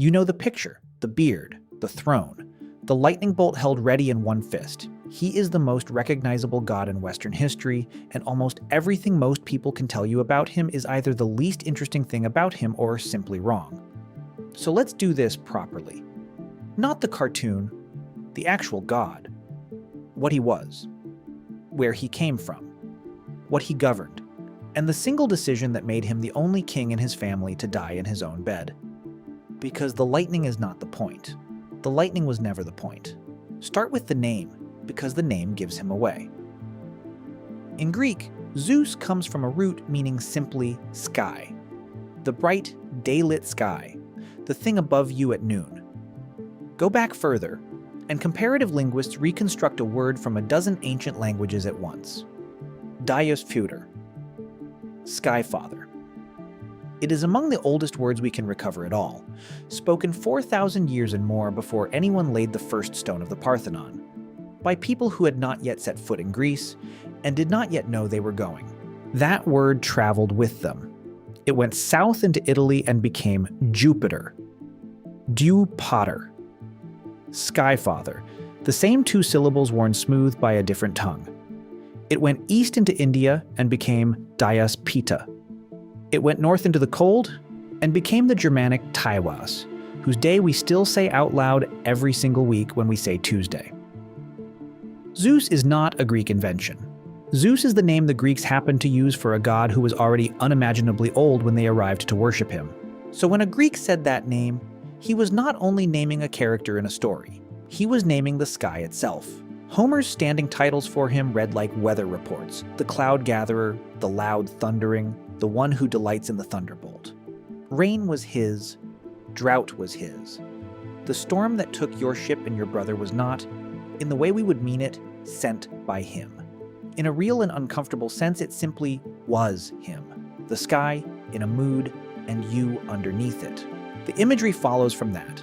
You know the picture, the beard, the throne, the lightning bolt held ready in one fist. He is the most recognizable god in Western history, and almost everything most people can tell you about him is either the least interesting thing about him or simply wrong. So let's do this properly. Not the cartoon, the actual god. What he was, where he came from, what he governed, and the single decision that made him the only king in his family to die in his own bed. Because the lightning is not the point. The lightning was never the point. Start with the name, because the name gives him away. In Greek, Zeus comes from a root meaning simply sky. The bright, day-lit sky, the thing above you at noon. Go back further, and comparative linguists reconstruct a word from a dozen ancient languages at once. Dios Futur, Sky Father. It is among the oldest words we can recover at all, spoken 4,000 years and more before anyone laid the first stone of the Parthenon, by people who had not yet set foot in Greece and did not yet know they were going. That word traveled with them. It went south into Italy and became Jupiter, Dew Pater, Sky Father, the same two syllables worn smooth by a different tongue. It went east into India and became Dias Pita. It went north into the cold and became the Germanic Taiwas, whose day we still say out loud every single week when we say Tuesday. Zeus is not a Greek invention. Zeus is the name the Greeks happened to use for a god who was already unimaginably old when they arrived to worship him. So when a Greek said that name, he was not only naming a character in a story, he was naming the sky itself. Homer's standing titles for him read like weather reports: the cloud gatherer, the loud thundering, the one who delights in the thunderbolt. Rain was his, drought was his. The storm that took your ship and your brother was not, in the way we would mean it, sent by him. In a real and uncomfortable sense, it simply was him. The sky, in a mood, and you underneath it. The imagery follows from that,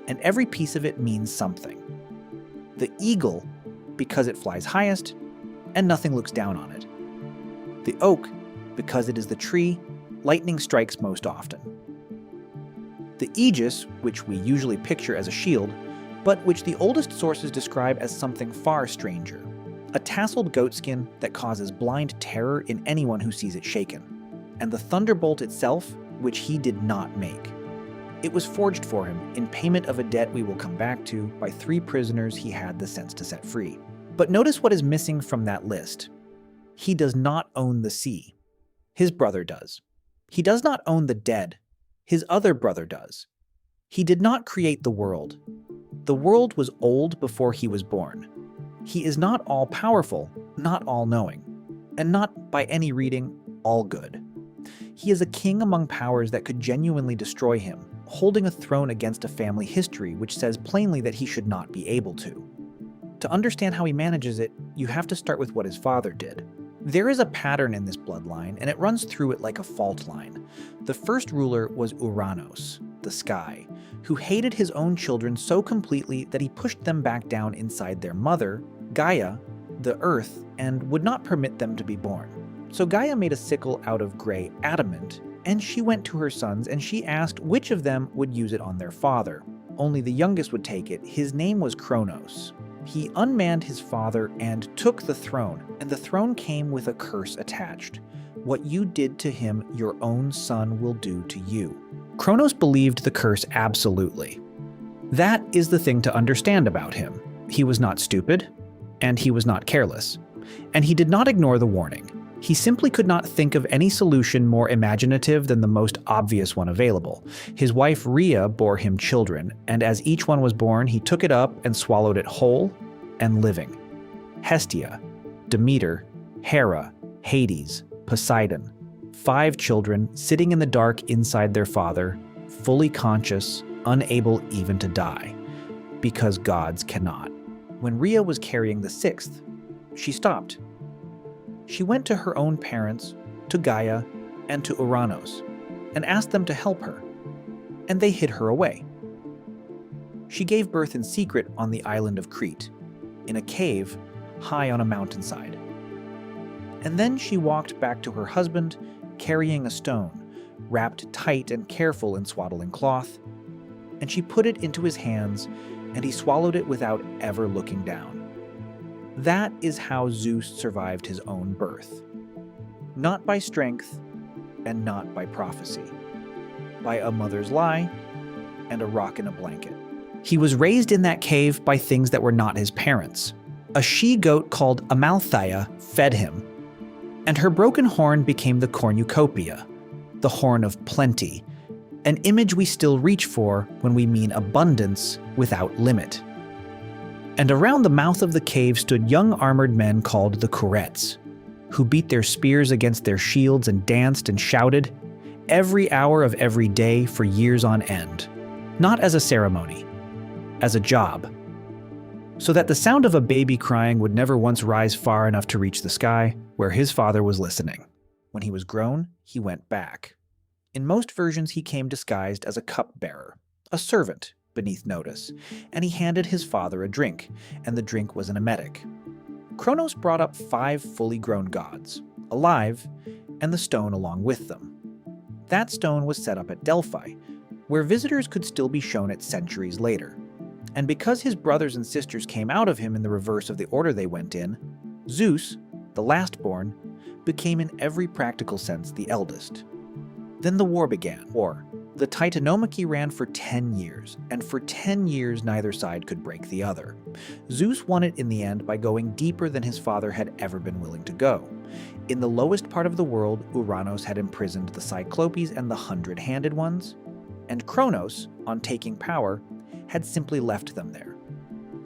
and every piece of it means something. The eagle, because it flies highest, and nothing looks down on it. The oak, because it is the tree lightning strikes most often. The aegis, which we usually picture as a shield, but which the oldest sources describe as something far stranger, a tasseled goatskin that causes blind terror in anyone who sees it shaken, and the thunderbolt itself, which he did not make. It was forged for him in payment of a debt we will come back to by 3 prisoners he had the sense to set free. But notice what is missing from that list. He does not own the sea. His brother does. He does not own the dead. His other brother does. He did not create the world. The world was old before he was born. He is not all-powerful, not all-knowing, and not, by any reading, all-good. He is a king among powers that could genuinely destroy him, holding a throne against a family history which says plainly that he should not be able to. To understand how he manages it, you have to start with what his father did. There is a pattern in this bloodline, and it runs through it like a fault line. The first ruler was Ouranos, the sky, who hated his own children so completely that he pushed them back down inside their mother, Gaia, the earth, and would not permit them to be born. So Gaia made a sickle out of gray adamant, and she went to her sons and she asked which of them would use it on their father. Only the youngest would take it. His name was Kronos. He unmanned his father and took the throne, and the throne came with a curse attached. What you did to him, your own son will do to you. Kronos believed the curse absolutely. That is the thing to understand about him. He was not stupid, and he was not careless, and he did not ignore the warning. He simply could not think of any solution more imaginative than the most obvious one available. His wife Rhea bore him children, and as each one was born, he took it up and swallowed it whole and living. Hestia, Demeter, Hera, Hades, Poseidon. 5 children sitting in the dark inside their father, fully conscious, unable even to die, because gods cannot. When Rhea was carrying the 6th, she stopped. She went to her own parents, to Gaia, and to Ouranos, and asked them to help her, and they hid her away. She gave birth in secret on the island of Crete, in a cave high on a mountainside. And then she walked back to her husband, carrying a stone, wrapped tight and careful in swaddling cloth, and she put it into his hands, and he swallowed it without ever looking down. That is how Zeus survived his own birth. Not by strength, and not by prophecy. By a mother's lie and a rock in a blanket. He was raised in that cave by things that were not his parents. A she-goat called Amalthea fed him, and her broken horn became the cornucopia, the horn of plenty, an image we still reach for when we mean abundance without limit. And around the mouth of the cave stood young armored men called the Kurets, who beat their spears against their shields and danced and shouted every hour of every day for years on end, not as a ceremony, as a job, so that the sound of a baby crying would never once rise far enough to reach the sky where his father was listening. When he was grown, he went back. In most versions, he came disguised as a cupbearer, a servant beneath notice, and he handed his father a drink, and the drink was an emetic. Kronos brought up 5 fully grown gods, alive, and the stone along with them. That stone was set up at Delphi, where visitors could still be shown it centuries later. And because his brothers and sisters came out of him in the reverse of the order they went in, Zeus, the lastborn, became in every practical sense the eldest. Then the war began. The Titanomachy ran for 10 years, and for 10 years neither side could break the other. Zeus won it in the end by going deeper than his father had ever been willing to go. In the lowest part of the world, Ouranos had imprisoned the Cyclopes and the 100-handed ones, and Kronos, on taking power, had simply left them there.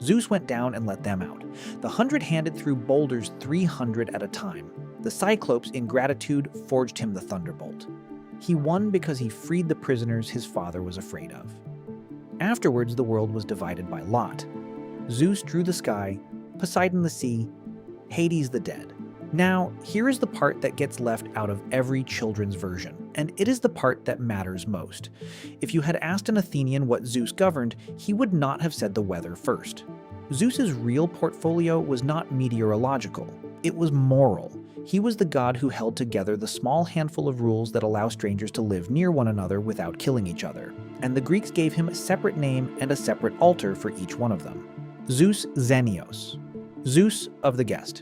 Zeus went down and let them out. The 100-handed threw boulders 300 at a time. The Cyclopes, in gratitude, forged him the thunderbolt. He won because he freed the prisoners his father was afraid of. Afterwards, the world was divided by lot. Zeus drew the sky, Poseidon the sea, Hades the dead. Now, here is the part that gets left out of every children's version, and it is the part that matters most. If you had asked an Athenian what Zeus governed, he would not have said the weather first. Zeus's real portfolio was not meteorological, it was moral. He was the god who held together the small handful of rules that allow strangers to live near one another without killing each other, and the Greeks gave him a separate name and a separate altar for each one of them. Zeus Xenios, Zeus of the guest.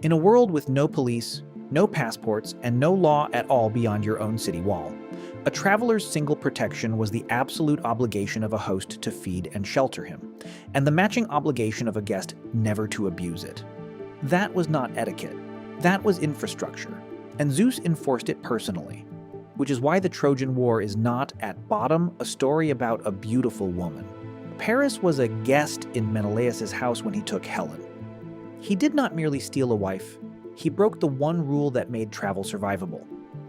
In a world with no police, no passports, and no law at all beyond your own city wall, a traveler's single protection was the absolute obligation of a host to feed and shelter him, and the matching obligation of a guest never to abuse it. That was not etiquette. That was infrastructure, and Zeus enforced it personally, which is why the Trojan War is not, at bottom, a story about a beautiful woman. Paris was a guest in Menelaus' house when he took Helen. He did not merely steal a wife, he broke the one rule that made travel survivable,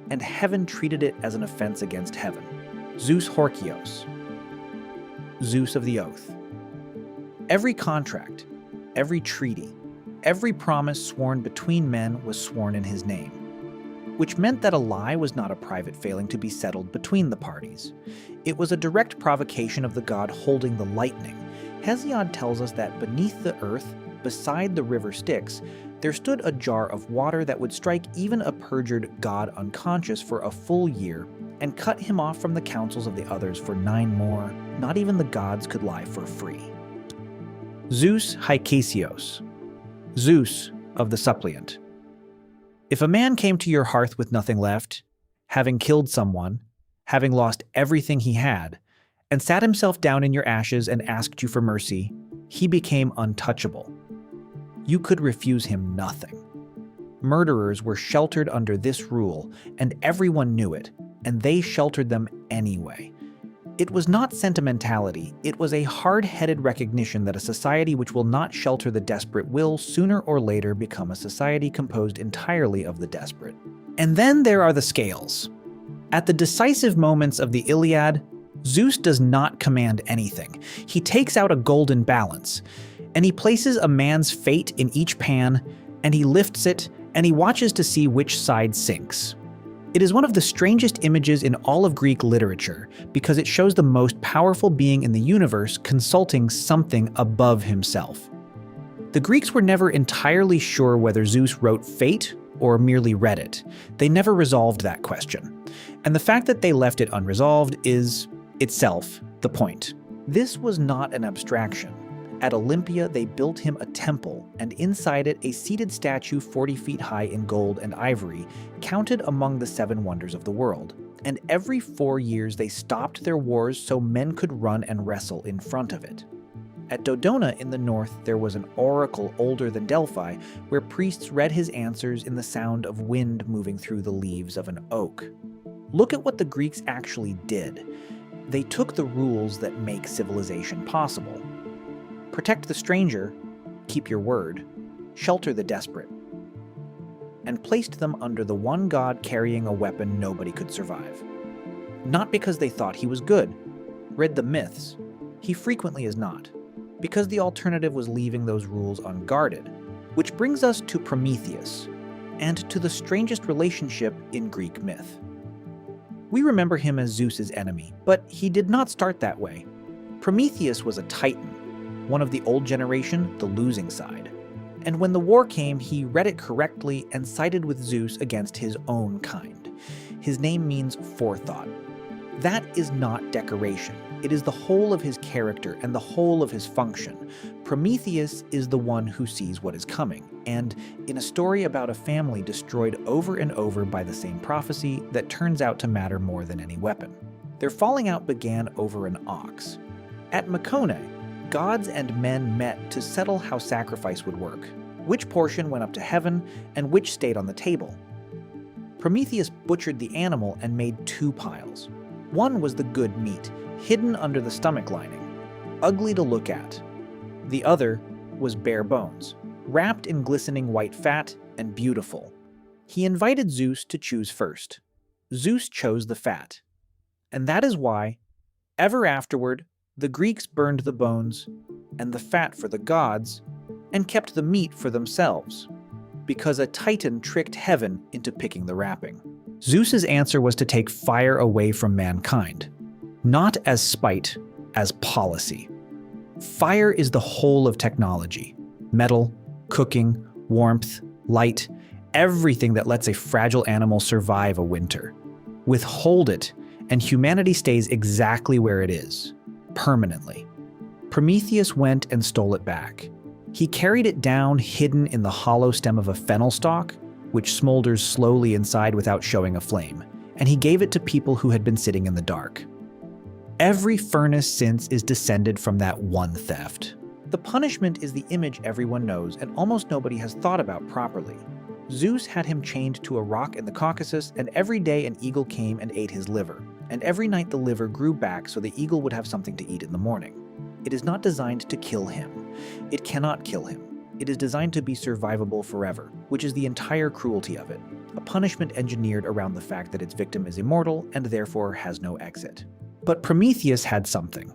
and heaven treated it as an offense against heaven. Zeus Horkios, Zeus of the oath. Every contract, every treaty, every promise sworn between men was sworn in his name, which meant that a lie was not a private failing to be settled between the parties. It was a direct provocation of the god holding the lightning. Hesiod tells us that beneath the earth, beside the river Styx, there stood a jar of water that would strike even a perjured god unconscious for a full year and cut him off from the counsels of the others for 9 more. Not even the gods could lie for free. Zeus Hykasios, Zeus of the suppliant. If a man came to your hearth with nothing left, having killed someone, having lost everything he had, and sat himself down in your ashes and asked you for mercy, he became untouchable. You could refuse him nothing. Murderers were sheltered under this rule, and everyone knew it, and they sheltered them anyway. It was not sentimentality, it was a hard-headed recognition that a society which will not shelter the desperate will sooner or later become a society composed entirely of the desperate. And then there are the scales. At the decisive moments of the Iliad, Zeus does not command anything. He takes out a golden balance, and he places a man's fate in each pan, and he lifts it, and he watches to see which side sinks. It is one of the strangest images in all of Greek literature because it shows the most powerful being in the universe consulting something above himself. The Greeks were never entirely sure whether Zeus wrote fate or merely read it. They never resolved that question. And the fact that they left it unresolved is itself the point. This was not an abstraction. At Olympia, they built him a temple, and inside it, a seated statue 40 feet high in gold and ivory, counted among the 7 wonders of the world. And every 4 years, they stopped their wars so men could run and wrestle in front of it. At Dodona in the north, there was an oracle older than Delphi, where priests read his answers in the sound of wind moving through the leaves of an oak. Look at what the Greeks actually did. They took the rules that make civilization possible. Protect the stranger, keep your word, shelter the desperate, and placed them under the one god carrying a weapon nobody could survive. Not because they thought he was good. Read the myths. He frequently is not, because the alternative was leaving those rules unguarded. Which brings us to Prometheus, and to the strangest relationship in Greek myth. We remember him as Zeus's enemy, but he did not start that way. Prometheus was a titan, one of the old generation, the losing side. And when the war came, he read it correctly and sided with Zeus against his own kind. His name means forethought. That is not decoration. It is the whole of his character and the whole of his function. Prometheus is the one who sees what is coming, and in a story about a family destroyed over and over by the same prophecy that turns out to matter more than any weapon. Their falling out began over an ox. At Mycenae, gods and men met to settle how sacrifice would work, which portion went up to heaven and which stayed on the table. Prometheus butchered the animal and made 2 piles. One was the good meat, hidden under the stomach lining, ugly to look at. The other was bare bones, wrapped in glistening white fat and beautiful. He invited Zeus to choose first. Zeus chose the fat. And that is why, ever afterward, the Greeks burned the bones and the fat for the gods and kept the meat for themselves, because a titan tricked heaven into picking the wrapping. Zeus's answer was to take fire away from mankind, not as spite, as policy. Fire is the whole of technology. Metal, cooking, warmth, light, everything that lets a fragile animal survive a winter. Withhold it, and humanity stays exactly where it is, permanently. Prometheus went and stole it back. He carried it down hidden in the hollow stem of a fennel stalk, which smolders slowly inside without showing a flame, and he gave it to people who had been sitting in the dark. Every furnace since is descended from that one theft. The punishment is the image everyone knows and almost nobody has thought about properly. Zeus had him chained to a rock in the Caucasus, and every day an eagle came and ate his liver, and every night the liver grew back so the eagle would have something to eat in the morning. It is not designed to kill him. It cannot kill him. It is designed to be survivable forever, which is the entire cruelty of it, a punishment engineered around the fact that its victim is immortal and therefore has no exit. But Prometheus had something.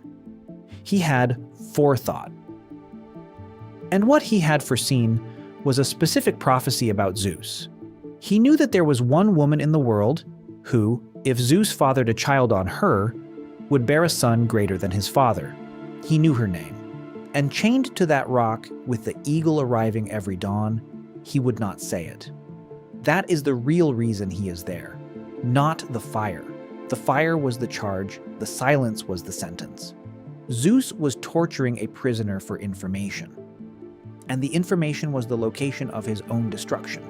He had forethought. And what he had foreseen was a specific prophecy about Zeus. He knew that there was one woman in the world who, if Zeus fathered a child on her, would bear a son greater than his father. He knew her name. And chained to that rock, with the eagle arriving every dawn, he would not say it. That is the real reason he is there, not the fire. The fire was the charge, the silence was the sentence. Zeus was torturing a prisoner for information. And the information was the location of his own destruction.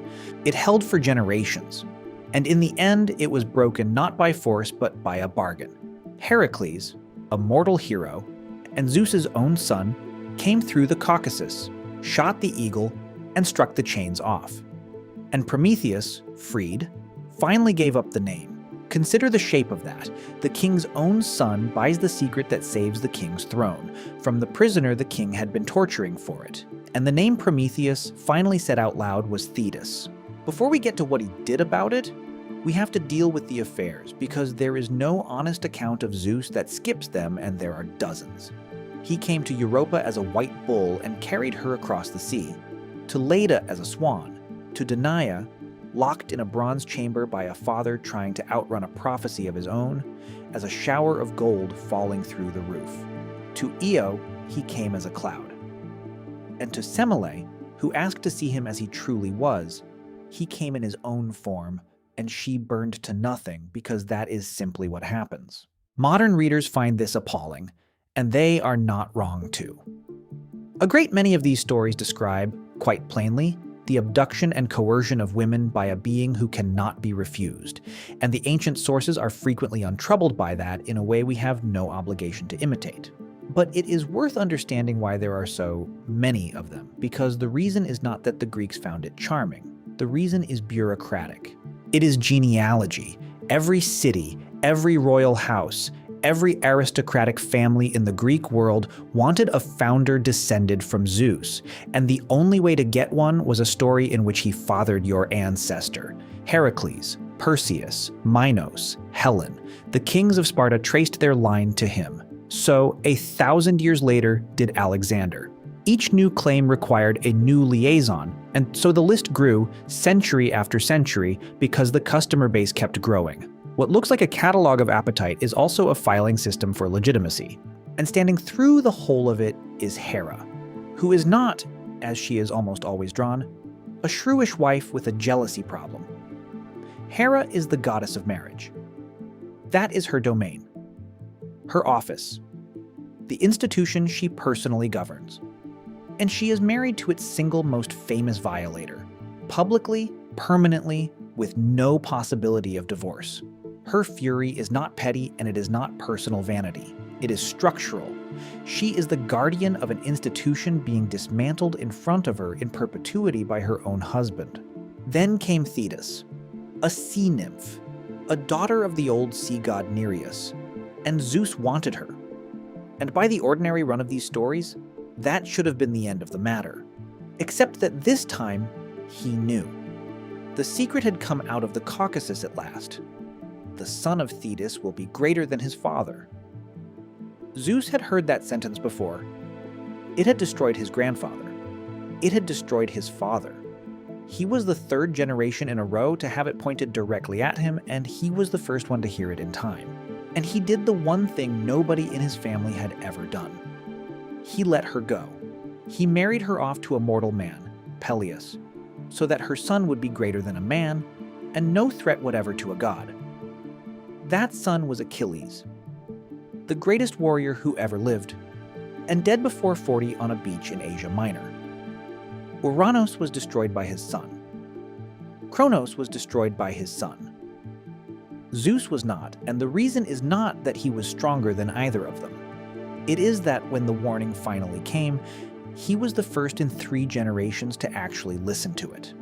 It held for generations. And in the end, it was broken not by force, but by a bargain. Heracles, a mortal hero, and Zeus's own son, came through the Caucasus, shot the eagle, and struck the chains off. And Prometheus, freed, finally gave up the name. Consider the shape of that. The king's own son buys the secret that saves the king's throne, from the prisoner the king had been torturing for it. And the name Prometheus, finally said out loud, was Thetis. Before we get to what he did about it, we have to deal with the affairs, because there is no honest account of Zeus that skips them, and there are dozens. He came to Europa as a white bull and carried her across the sea, to Leda as a swan, to Danaia, locked in a bronze chamber by a father trying to outrun a prophecy of his own, as a shower of gold falling through the roof. To Io, he came as a cloud. And to Semele, who asked to see him as he truly was, he came in his own form, and she burned to nothing because that is simply what happens. Modern readers find this appalling, and they are not wrong too. A great many of these stories describe, quite plainly, the abduction and coercion of women by a being who cannot be refused, and the ancient sources are frequently untroubled by that in a way we have no obligation to imitate. But it is worth understanding why there are so many of them, because the reason is not that the Greeks found it charming. The reason is bureaucratic. It is genealogy. Every city, every royal house, every aristocratic family in the Greek world wanted a founder descended from Zeus, and the only way to get one was a story in which he fathered your ancestor. Heracles, Perseus, Minos, Helen, the kings of Sparta traced their line to him. So, 1,000 years later, did Alexander. Each new claim required a new liaison, and so the list grew century after century because the customer base kept growing. What looks like a catalog of appetite is also a filing system for legitimacy. And standing through the whole of it is Hera, who is not, as she is almost always drawn, a shrewish wife with a jealousy problem. Hera is the goddess of marriage. That is her domain, her office, the institution she personally governs. And she is married to its single most famous violator, publicly, permanently, with no possibility of divorce. Her fury is not petty and it is not personal vanity. It is structural. She is the guardian of an institution being dismantled in front of her in perpetuity by her own husband. Then came Thetis, a sea nymph, a daughter of the old sea god Nereus, and Zeus wanted her. And by the ordinary run of these stories, that should have been the end of the matter. Except that this time, he knew. The secret had come out of the Caucasus at last. The son of Thetis will be greater than his father. Zeus had heard that sentence before. It had destroyed his grandfather. It had destroyed his father. He was the third generation in a row to have it pointed directly at him, and he was the first one to hear it in time. And he did the one thing nobody in his family had ever done. He let her go. He married her off to a mortal man, Peleus, so that her son would be greater than a man, and no threat whatever to a god. That son was Achilles, the greatest warrior who ever lived, and dead before 40 on a beach in Asia Minor. Ouranos was destroyed by his son. Kronos was destroyed by his son. Zeus was not, and the reason is not that he was stronger than either of them. It is that when the warning finally came, he was the first in 3 generations to actually listen to it.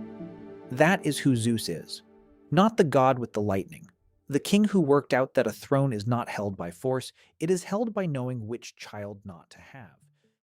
That is who Zeus is, not the god with the lightning. The king who worked out that a throne is not held by force, it is held by knowing which child not to have.